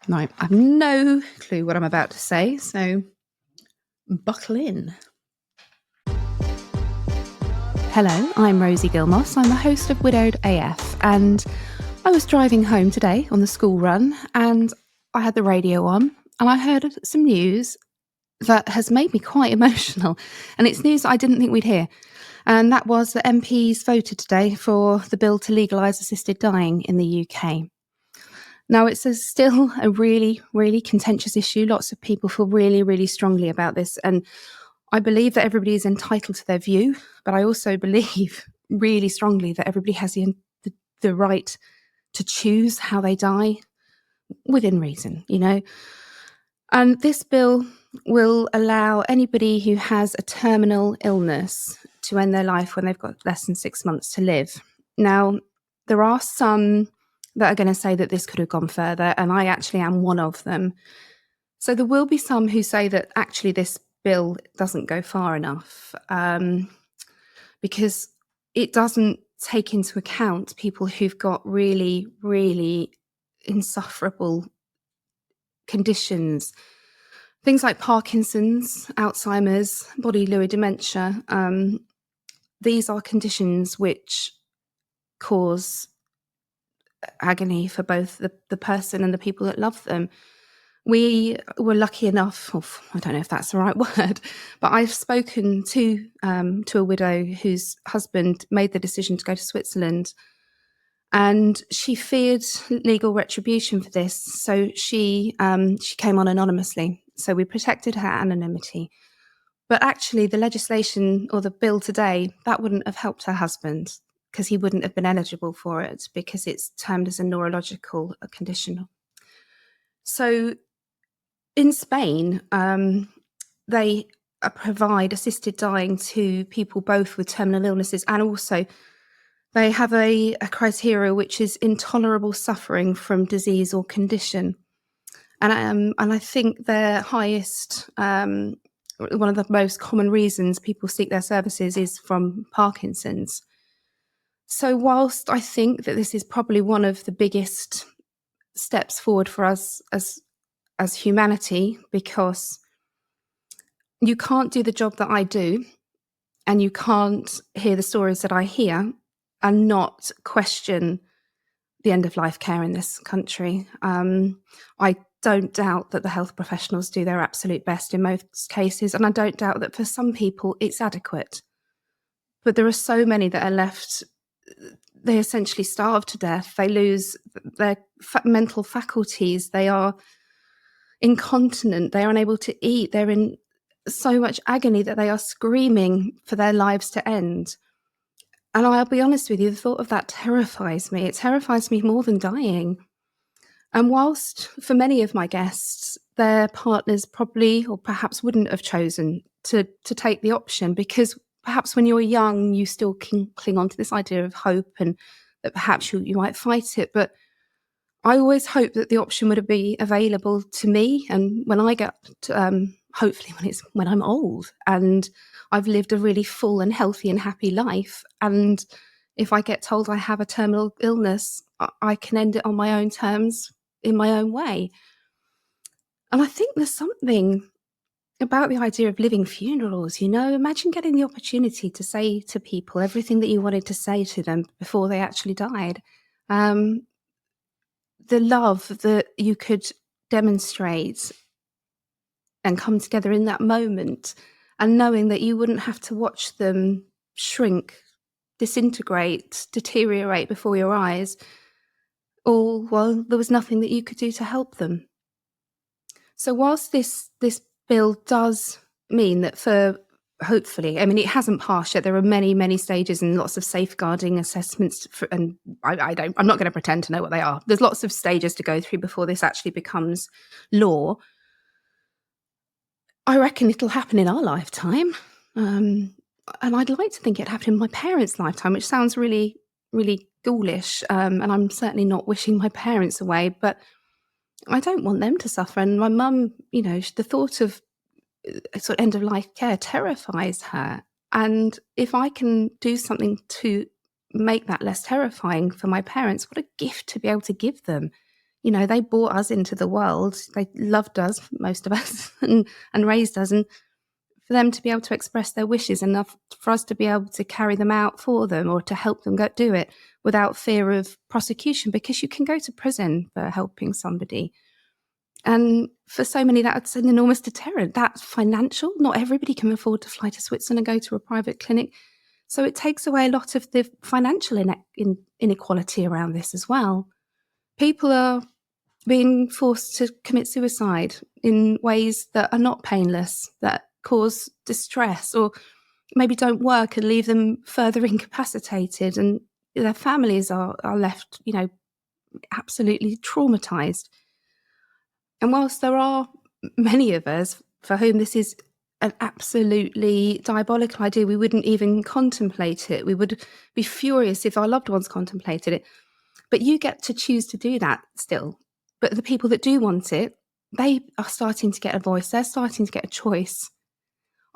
Right, I have no clue what I'm about to say, so buckle in. Hello, I'm Rosie Gill-Moss. I'm the host of Widowed AF, and I was driving home today on the school run, and I had the radio on, and I heard some news that has made me quite emotional, and it's news I didn't think we'd hear. And that was that MPs voted today for the bill to legalise assisted dying in the UK. Now, it's still a really, really contentious issue. Lots of people feel really, really strongly about this. And I believe that everybody is entitled to their view, but I also believe really strongly that everybody has the right to choose how they die within reason, you know. And this bill will allow anybody who has a terminal illness to end their life when they've got less than 6 months to live. Now, there are some that are going to say that this could have gone further, and I actually am one of them. So there will be some who say that actually this bill doesn't go far enough because it doesn't take into account people who've got really, really insufferable conditions. Things like Parkinson's, Alzheimer's, body fluid dementia. These are conditions which cause agony for both the person and the people that love them. We were lucky enough, I don't know if that's the right word, but I've spoken to a widow whose husband made the decision to go to Switzerland, and she feared legal retribution for this. So she came on anonymously. So we protected her anonymity. But actually, the legislation or the bill today, that wouldn't have helped her husband because he wouldn't have been eligible for it because it's termed as a neurological condition. So in Spain, they provide assisted dying to people both with terminal illnesses, and also they have a criteria which is intolerable suffering from disease or condition. And I think their highest, one of the most common reasons people seek their services is from Parkinson's. So whilst I think that this is probably one of the biggest steps forward for us as humanity, because you can't do the job that I do and you can't hear the stories that I hear and not question the end of life care in this country. I don't doubt that the health professionals do their absolute best in most cases, and I don't doubt that for some people it's adequate. But there are so many that are left, they essentially starve to death. They lose their mental faculties. They are incontinent. They are unable to eat. They're in so much agony that they are screaming for their lives to end. And I'll be honest with you, the thought of that terrifies me. It terrifies me more than dying. And whilst for many of my guests, their partners probably or perhaps wouldn't have chosen to take the option, because perhaps when you're young, you still cling on to this idea of hope and that perhaps you might fight it. But I always hope that the option would be available to me. And when I get, hopefully when I'm old and I've lived a really full and healthy and happy life, and if I get told I have a terminal illness, I can end it on my own terms in my own way. And I think there's something about the idea of living funerals, you know. Imagine getting the opportunity to say to people everything that you wanted to say to them before they actually died. The love that you could demonstrate and come together in that moment, and knowing that you wouldn't have to watch them shrink, disintegrate, deteriorate before your eyes, all while there was nothing that you could do to help them. So whilst this bill does mean that for, hopefully, I mean, it hasn't passed yet. There are many, many stages and lots of safeguarding assessments, and I'm not going to pretend to know what they are. There's lots of stages to go through before this actually becomes law. I reckon it'll happen in our lifetime. And I'd like to think it happened in my parents' lifetime, which sounds really, really ghoulish. And I'm certainly not wishing my parents away, but I don't want them to suffer. And my mum, you know, the thought of sort of end of life care terrifies her. And if I can do something to make that less terrifying for my parents, what a gift to be able to give them. they brought us into the world. They loved us, most of us, and raised us. And for them to be able to express their wishes, enough for us to be able to carry them out for them or to help them do it without fear of prosecution, because you can go to prison for helping somebody. And for so many, that's an enormous deterrent. That's financial. Not everybody can afford to fly to Switzerland and go to a private clinic. So it takes away a lot of the financial inequality around this as well. People are being forced to commit suicide in ways that are not painless, that cause distress, or maybe don't work and leave them further incapacitated, and their families are left, absolutely traumatized. And whilst there are many of us for whom this is an absolutely diabolical idea, we wouldn't even contemplate it. We would be furious if our loved ones contemplated it. But you get to choose to do that still. But the people that do want it, they are starting to get a voice. They're starting to get a choice.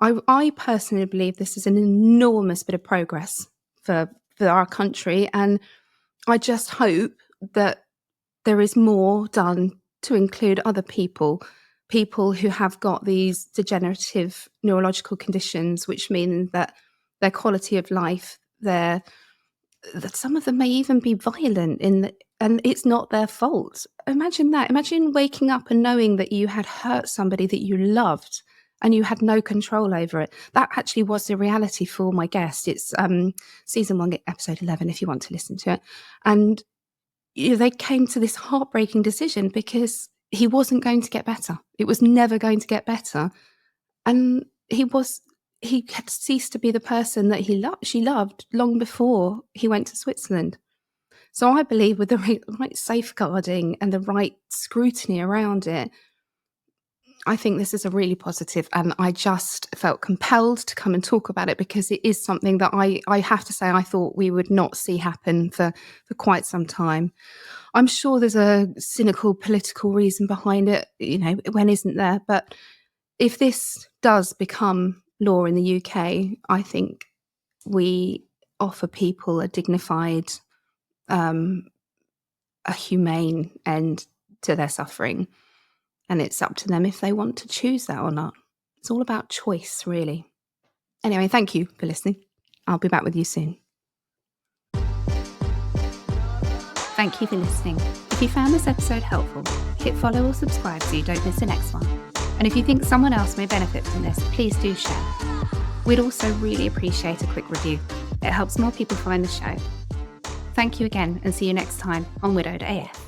I personally believe this is an enormous bit of progress for our country. And I just hope that there is more done to include other people who have got these degenerative neurological conditions, which mean that their quality of life, that some of them may even be violent and it's not their fault. Imagine that. Imagine waking up and knowing that you had hurt somebody that you loved and you had no control over it. That actually was the reality for my guest. It's season 1, episode 11, if you want to listen to it. And they came to this heartbreaking decision because he wasn't going to get better. It was never going to get better. And he had ceased to be the person that she loved long before he went to Switzerland. So I believe with the right safeguarding and the right scrutiny around it, I think this is a really positive, and I just felt compelled to come and talk about it because it is something that I have to say I thought we would not see happen for quite some time. I'm sure there's a cynical political reason behind it, when isn't there? But if this does become law in the UK, I think we offer people a dignified, a humane end to their suffering. And it's up to them if they want to choose that or not. It's all about choice, really. Anyway, thank you for listening. I'll be back with you soon. Thank you for listening. If you found this episode helpful, hit follow or subscribe so you don't miss the next one. And if you think someone else may benefit from this, please do share. We'd also really appreciate a quick review. It helps more people find the show. Thank you again, and see you next time on Widowed AF.